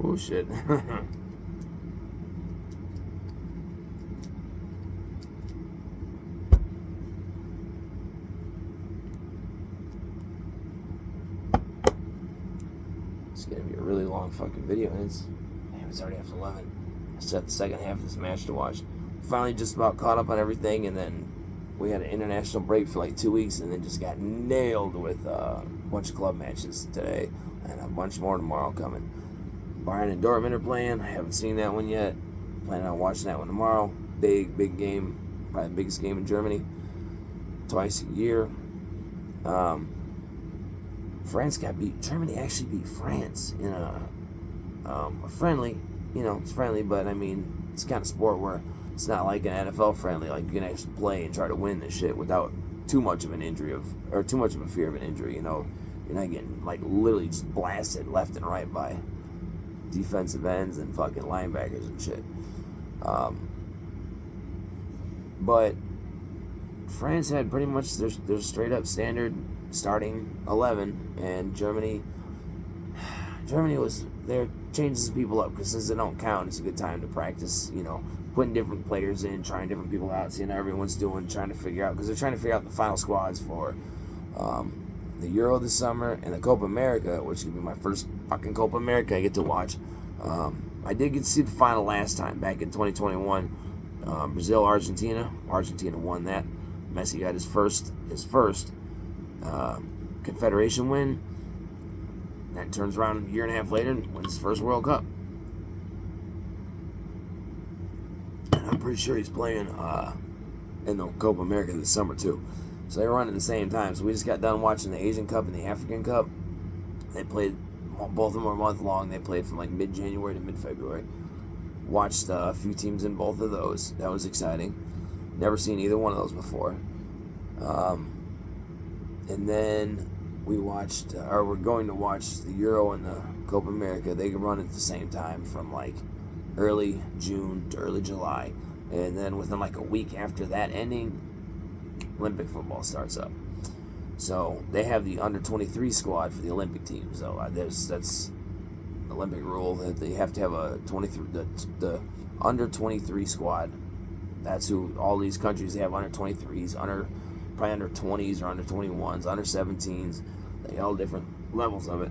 oh shit. It's gonna be a really long fucking video, and it's already after 11. I set the second half of this match to watch. Finally just about caught up on everything, and then we had an international break for like 2 weeks, and then just got nailed with a bunch of club matches today, and a bunch more tomorrow coming. Bayern and Dortmund are playing. I haven't seen that one yet. Planning on watching that one tomorrow. Big game. Probably the biggest game in Germany. Twice a year. France got beat. Germany actually beat France in a friendly. You know, it's friendly, but I mean, it's kind of sport where it's not like an NFL friendly. Like, you can actually play and try to win this shit without too much of an injury or too much of a fear of an injury. You know, you're not getting like literally just blasted left and right by defensive ends and fucking linebackers and shit. But France had pretty much their straight up standard starting 11, and Germany was there, changes people up, because since they don't count, it's a good time to practice, you know, putting different players in, trying different people out, seeing how everyone's doing, trying to figure out, because they're trying to figure out the final squads for the Euro this summer and the Copa America, which will be my first fucking Copa America I get to watch. I did get to see the final last time back in 2021. Brazil, Argentina. Argentina won that. Messi got his first Confederation win. That turns around a year and a half later and wins his first World Cup. And I'm pretty sure he's playing in the Copa America this summer too. So they run at the same time. So we just got done watching the Asian Cup and the African Cup. They played, both of them were a month long. They played from like mid-January to mid-February. Watched a few teams in both of those. That was exciting. Never seen either one of those before. And then we're going to watch the Euro and the Copa America. They can run at the same time from like early June to early July. And then within like a week after that ending, Olympic football starts up. So they have the under-23 squad for the Olympic team. So that's Olympic rule that they have to have a 23 the under 23 squad. That's who all these countries have, under 23s, probably under 20s or under 21s, under 17s. They all different levels of it.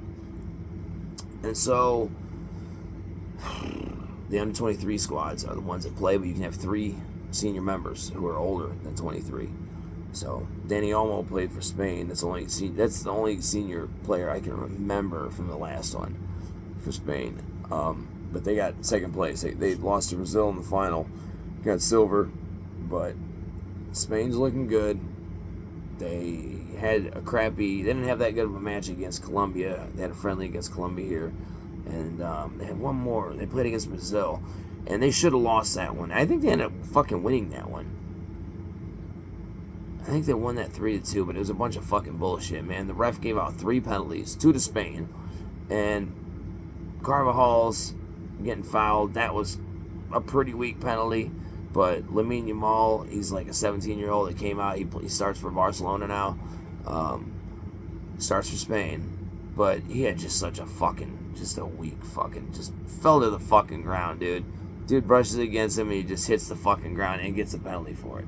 And so the under 23 squads are the ones that play, but you can have 3 senior members who are older than 23. So Dani Olmo played for Spain. That's the only senior player I can remember from the last one for Spain. But they got second place. They lost to Brazil in the final, got silver. But Spain's looking good. They didn't have that good of a match against Colombia. They had a friendly against Colombia here, and they had one more. They played against Brazil, and they should have lost that one. I think they ended up fucking winning that one. I think they won that 3-2, but it was a bunch of fucking bullshit, man. The ref gave out 3 penalties, 2 to Spain, and Carvajal's getting fouled. That was a pretty weak penalty, but Lamine Yamal, he's like a 17-year-old that came out. He starts for Barcelona now, starts for Spain, but he had just such a weak fucking, just fell to the fucking ground, dude. Dude brushes against him, and he just hits the fucking ground and gets a penalty for it.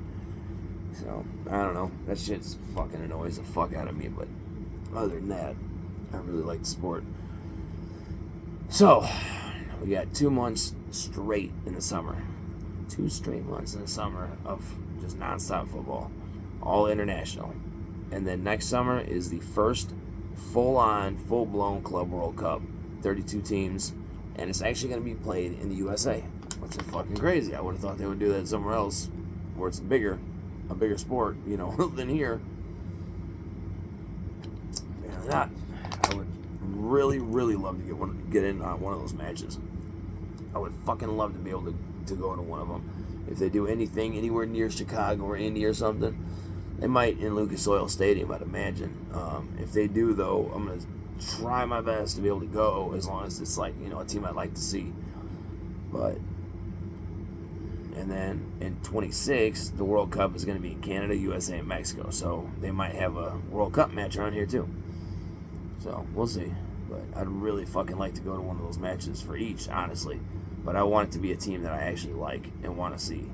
So, I don't know. That shit's fucking annoys the fuck out of me, but other than that, I really like the sport. So, we got 2 months straight in the summer. 2 straight months in the summer of just nonstop football. All international. And then next summer is the first full-on, full-blown Club World Cup. 32 teams. And it's actually going to be played in the USA, which is fucking crazy. I would have thought they would do that somewhere else where it's a bigger sport, than here. And that, I would really, really love to get in on one of those matches. I would fucking love to be able to go to one of them. If they do anything anywhere near Chicago or Indy or something, they might in Lucas Oil Stadium, I'd imagine. If they do, though, I'm going to try my best to be able to go, as long as it's like, a team I'd like to see. But and then in 26, the World Cup is going to be in Canada, USA, and Mexico. So they might have a World Cup match around here too. So we'll see. But I'd really fucking like to go to one of those matches for each, honestly. But I want it to be a team that I actually like and want to see.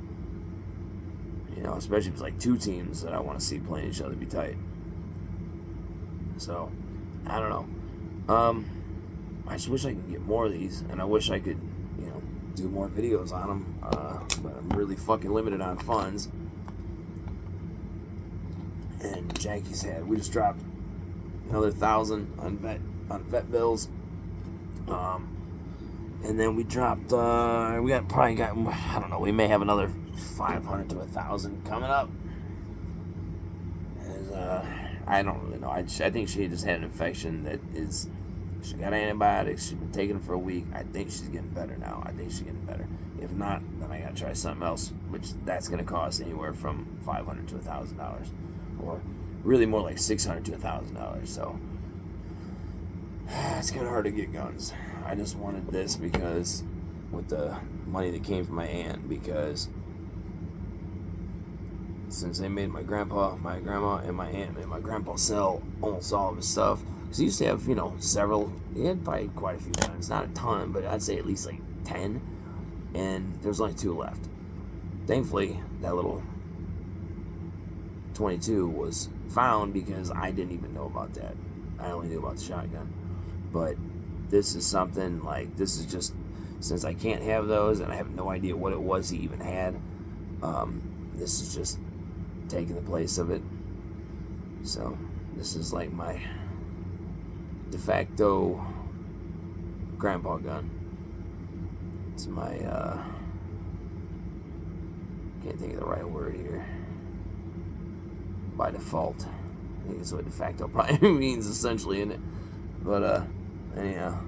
Especially if it's like 2 teams that I want to see playing each other, be tight. So, I don't know. I just wish I could get more of these, and I wish I could, do more videos on them, but I'm really fucking limited on funds. And Jackie's we just dropped another 1,000 on vet bills, and then we dropped, I don't know, we may have another 500 to 1,000 coming up. I don't really know. I think she just had an infection she got antibiotics. She's been taking them for a week. I think she's getting better now. If not, then I gotta try something else, which that's gonna cost anywhere from $500 to $1,000, or really more like $600 to $1,000. So it's kind of hard to get guns. I just wanted this because with the money that came from my aunt, because since they made my grandpa, my grandma, and my aunt made my grandpa sell almost all of his stuff. Because he used to have, several, he had probably quite a few guns. Not a ton, but I'd say at least like 10. And there's only 2 left. Thankfully, that little 22 was found because I didn't even know about that. I only knew about the shotgun. But this is something this is just, since I can't have those and I have no idea what it was he even had, this is just taking the place of it. So this is like my de facto grandpa gun. It's my can't think of the right word here. By default, I think that's what de facto probably means essentially, isn't it? But anyhow,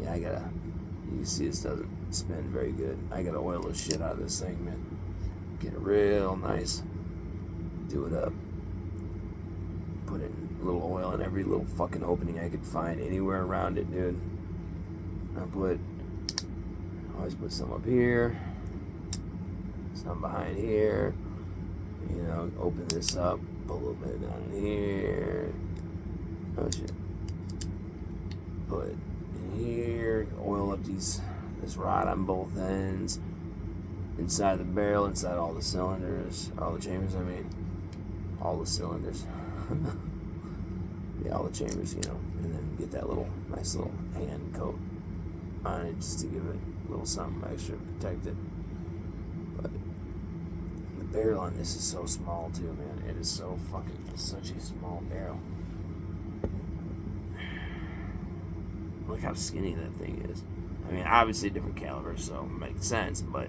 yeah, you can see this doesn't spin very good. I gotta oil the shit out of this thing, man. Get it real nice. Do it up. Put in a little oil in every little fucking opening I could find anywhere around it, dude. Always put some up here, some behind here. Open this up, put a little bit down in here. Oh shit. Put in here, oil up this rod on both ends, inside the barrel, inside all the cylinders, all the chambers, all the cylinders. Yeah, all the chambers, and then get that nice little hand coat on it just to give it a little something extra to protect it. But the barrel on this is so small too, man. It is such a small barrel. Look how skinny that thing is. Obviously different caliber, so it makes sense, but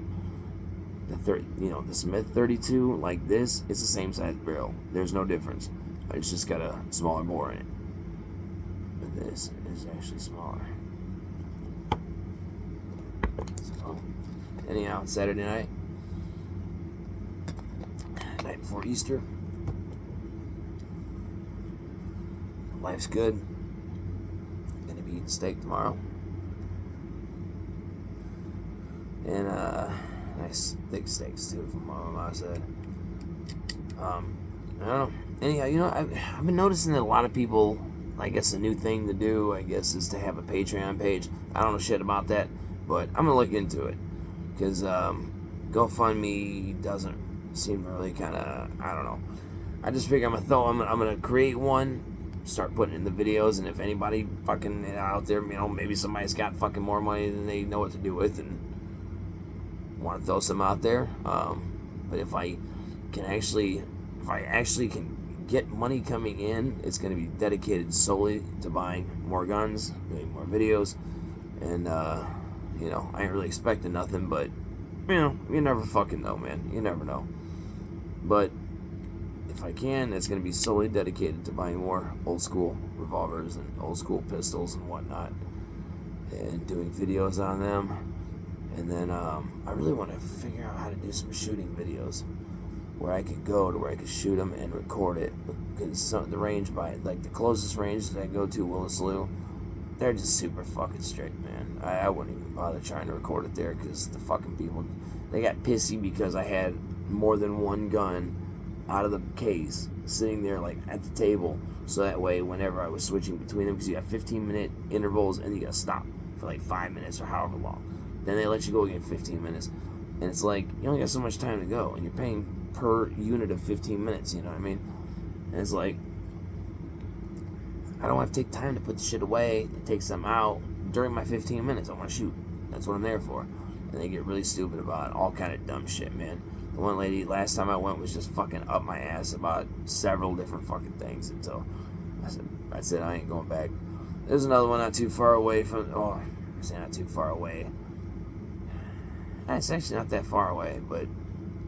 the Smith 32 like this, it's the same size barrel. There's no difference. It's just got a smaller bore in it. But this is actually smaller. So, anyhow, Saturday night before Easter. Life's good. Gonna be eating steak tomorrow. And nice thick steaks too from my mom said. I don't know. Anyhow, I've been noticing that a lot of people, I guess a new thing to do, is to have a Patreon page. I don't know shit about that, but I'm gonna look into it because GoFundMe doesn't seem really kind of, I don't know. I just figure I'm gonna create one, start putting in the videos, and if anybody fucking out there, maybe somebody's got fucking more money than they know what to do with, and want to throw some out there. But if I actually can get money coming in, it's going to be dedicated solely to buying more guns, doing more videos, and I ain't really expecting nothing, but you never fucking know, man. You never know. But if I can, it's going to be solely dedicated to buying more old school revolvers and old school pistols and whatnot, and doing videos on them. And then I really want to figure out how to do some shooting videos where I could go to where I could shoot them and record it, because the range the closest range that I go to, Willis Lou, they're just super fucking strict, man. I wouldn't even bother trying to record it there because the fucking people, they got pissy because I had more than one gun out of the case sitting there at the table, so that way whenever I was switching between them, because you got 15-minute intervals and you got to stop for 5 minutes or however long. Then they let you go again 15 minutes. And it's you only got so much time to go, and you're paying per unit of 15 minutes, you know what I mean? And it's I don't want to take time to put the shit away and take some out during my 15 minutes. I want to shoot. That's what I'm there for. And they get really stupid about it. All kind of dumb shit, man. The one lady, last time I went, was just fucking up my ass about several different fucking things until I said I ain't going back. There's another one not too far away from, I say not too far away. It's actually not that far away, but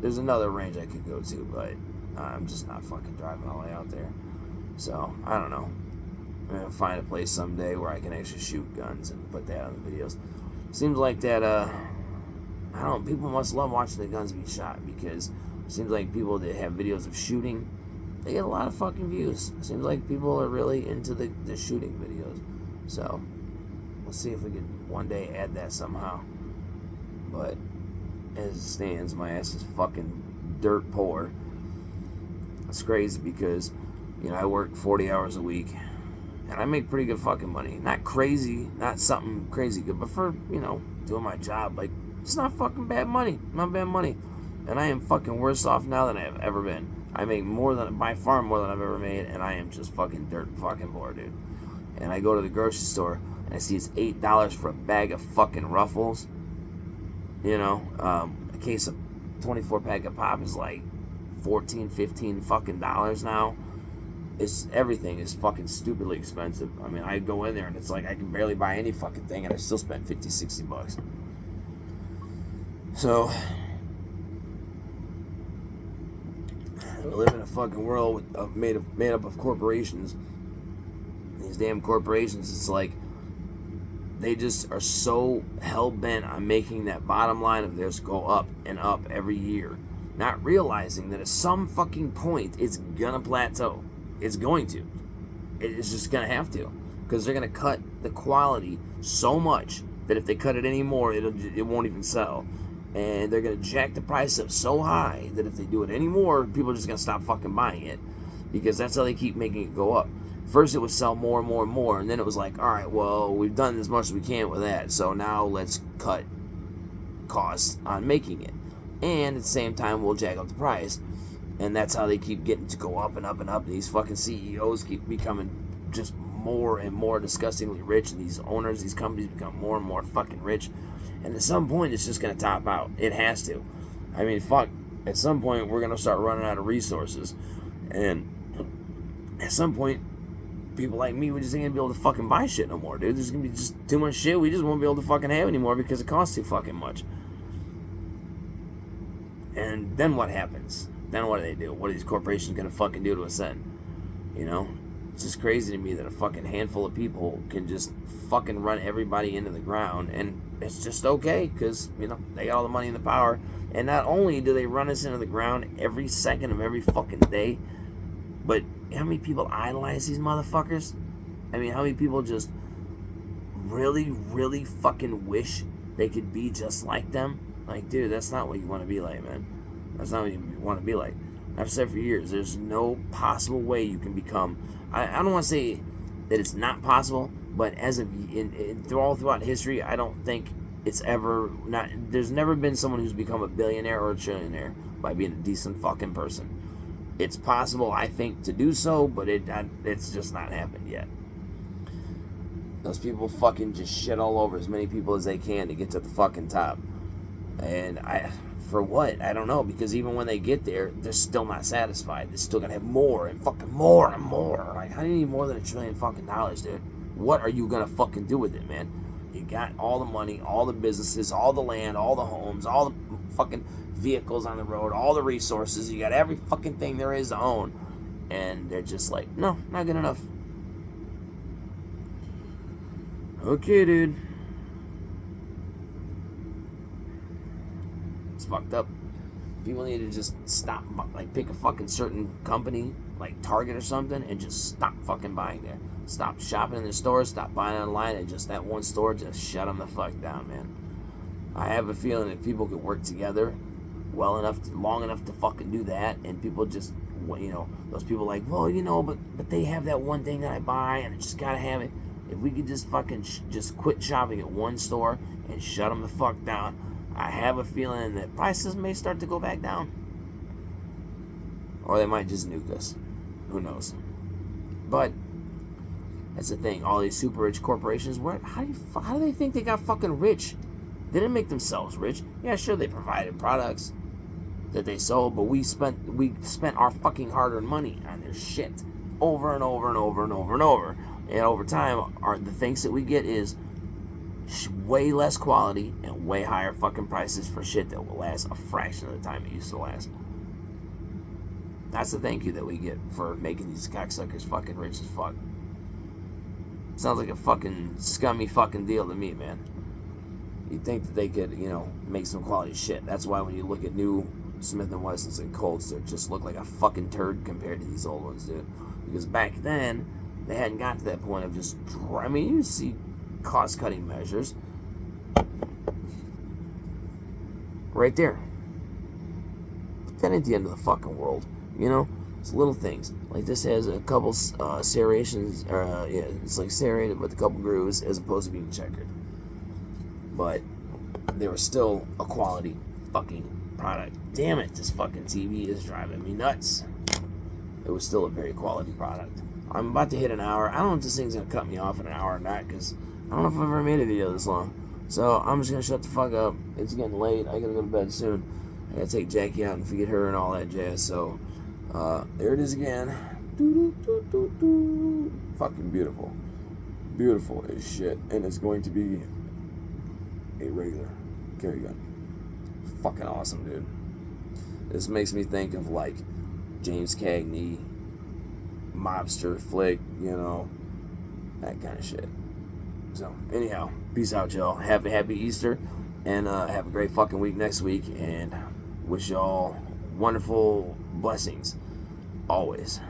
there's another range I could go to, but I'm just not fucking driving all the way out there. So, I don't know. I'm going to find a place someday where I can actually shoot guns and put that on the videos. Seems like that, I don't know, people must love watching the guns be shot, because it seems like people that have videos of shooting, they get a lot of fucking views. It seems like people are really into the shooting videos. So, we'll see if we can one day add that somehow. But as it stands, my ass is fucking dirt poor. It's crazy because, I work 40 hours a week, and I make pretty good fucking money. Not crazy, not something crazy good, but for, doing my job, it's not fucking bad money. Not bad money. And I am fucking worse off now than I have ever been. I make by far more than I've ever made, and I am just fucking dirt fucking poor, dude. And I go to the grocery store, and I see it's $8 for a bag of fucking Ruffles. A case of 24 pack of pop is $14, $15 fucking dollars now. Everything is fucking stupidly expensive. I go in there and it's I can barely buy any fucking thing, and I still spend $50, $60. So we live in a fucking world made up of corporations. These damn corporations, it's they just are so hell-bent on making that bottom line of theirs go up and up every year, not realizing that at some fucking point it's gonna plateau. It's going to. It's just gonna have to, because they're gonna cut the quality so much that if they cut it anymore, it won't even sell. And they're gonna jack the price up so high that if they do it anymore, people are just gonna stop fucking buying it, because that's how they keep making it go up. First it would sell more and more and more, and then it was like, all right, well, we've done as much as we can with that, so now let's cut costs on making it. And at the same time, we'll jack up the price. And that's how they keep getting to go up and up and up. These fucking CEOs keep becoming just more and more disgustingly rich, and these owners, these companies become more and more fucking rich. And at some point, it's just going to top out. It has to. I mean, fuck. At some point, we're going to start running out of resources. And at some point, people like me, we just ain't going to be able to fucking buy shit no more, dude. There's going to be just too much shit we just won't be able to fucking have anymore because it costs too fucking much. And then what happens? Then what do they do? What are these corporations going to fucking do to us then? You know? It's just crazy to me that a fucking handful of people can just fucking run everybody into the ground, and it's just okay because, you know, they got all the money and the power. And not only do they run us into the ground every second of every fucking day, but how many people idolize these motherfuckers? I mean, how many people just really, really fucking wish they could be just like them? Like, dude, that's not what you want to be like, man. That's not what you want to be like. I've said for years, there's no possible way you can become... I don't want to say that it's not possible, but as of throughout history, I don't think it's ever not. There's never been someone who's become a billionaire or a trillionaire by being a decent fucking person. It's possible, I think, to do so, but it's just not happened yet. Those people fucking just shit all over as many people as they can to get to the fucking top. And for what? I don't know, because even when they get there, they're still not satisfied. They're still gonna have more and fucking more and more. Like, how do you need more than $1 trillion fucking dollars, dude? What are you gonna fucking do with it, man? You got all the money, all the businesses, all the land, all the homes, all the fucking vehicles on the road, all the resources. You got every fucking thing there is to own. And they're just like, no, not good enough. Okay, dude. It's fucked up. People need to just stop, like, pick a fucking certain company, like Target or something, and just stop fucking buying there. Stop shopping in their stores, stop buying online, and just that one store, just shut them the fuck down, man. I have a feeling if people could work together well enough, long enough to fucking do that, and people just, you know, those people like, well, you know, but they have that one thing that I buy, and I just gotta have it. If we could just fucking just quit shopping at one store and shut them the fuck down, I have a feeling that prices may start to go back down. Or they might just nuke us. Who knows? But that's the thing. All these super rich corporations, how do they think they got fucking rich? They didn't make themselves rich. Yeah, sure, they provided products that they sold, but we spent our fucking hard-earned money on their shit over and over and over and over and over. And over time, the things that we get is way less quality and way higher fucking prices for shit that will last a fraction of the time it used to last. That's the thank you that we get for making these cocksuckers fucking rich as fuck. Sounds like a fucking scummy fucking deal to me, man. You'd think that they could, you know, make some quality shit. That's why when you look at new Smith & Wessons and Colts, they just look like a fucking turd compared to these old ones, dude. Because back then, they hadn't got to that point of just... I mean, you see cost-cutting measures right there. But that ain't the end of the fucking world, you know? It's little things. Like this has a couple serrations, it's like serrated with a couple grooves as opposed to being checkered. But they were still a quality fucking product. Damn it, this fucking TV is driving me nuts. It was still a very quality product. I'm about to hit an hour. I don't know if this thing's going to cut me off in an hour or not, because I don't know if I've ever made a video this long. So I'm just going to shut the fuck up. It's getting late. I got to go to bed soon. I got to take Jackie out and forget her and all that jazz. So there it is again. Fucking beautiful. Beautiful as shit. And it's going to be a regular carry gun. Fucking awesome, dude. This makes me think of like James Cagney, mobster flick, you know, that kind of shit. So anyhow, peace out, y'all. Have a happy Easter, and have a great fucking week next week, and wish y'all wonderful blessings always.